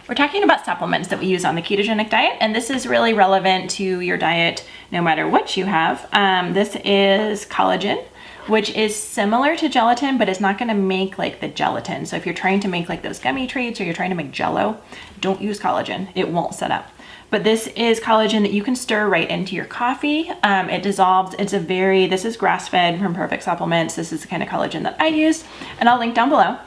We're talking about supplements that we use on the ketogenic diet, and this is really relevant to your diet no matter what you have. This is collagen, which is similar to gelatin, but it's not gonna make like the gelatin. So if you're trying to make like those gummy treats or you're trying to make Jell-O, don't use collagen. It won't set up. But this is collagen that you can stir right into your coffee. It dissolves. This is grass-fed from Perfect Supplements. This is the kind of collagen that I use, and I'll link down below.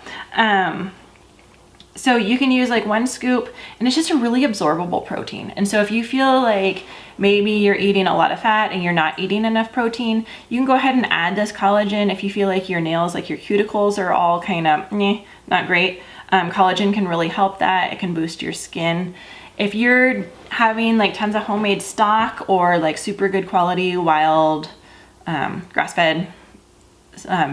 So you can use like 1 scoop, and it's just a really absorbable protein. And so if you feel like maybe you're eating a lot of fat and you're not eating enough protein, you can go ahead and add this collagen. If you feel like your nails, like your cuticles are all kind of not great, collagen can really help that. It can boost your skin. If you're having like tons of homemade stock or like super good quality wild grass-fed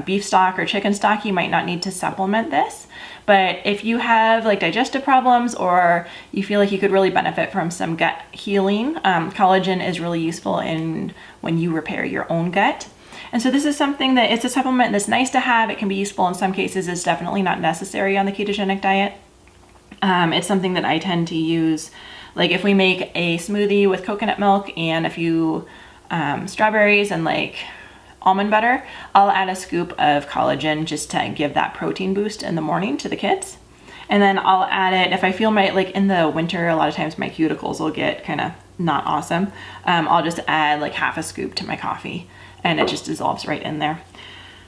beef stock or chicken stock, you might not need to supplement this. But if you have like digestive problems or you feel like you could really benefit from some gut healing, collagen is really useful in when you repair your own gut. And so this is something that it's a supplement that's nice to have. It can be useful in some cases. It's definitely not necessary on the ketogenic diet. It's something that I tend to use, like if we make a smoothie with coconut milk and a few strawberries and like almond butter, I'll add a scoop of collagen just to give that protein boost in the morning to the kids. And then I'll add it, if I feel like in the winter, a lot of times my cuticles will get kind of not awesome. I'll just add like half a scoop to my coffee and it just dissolves right in there.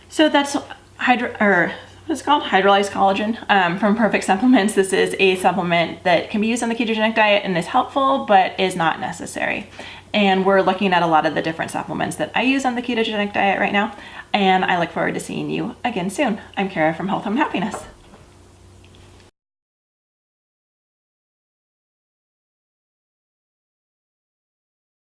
So that's what's called hydrolyzed collagen from Perfect Supplements. This is a supplement that can be used on the ketogenic diet and is helpful, but is not necessary. And we're looking at a lot of the different supplements that I use on the ketogenic diet right now. And I look forward to seeing you again soon. I'm Kara from Health, Home, and Happiness.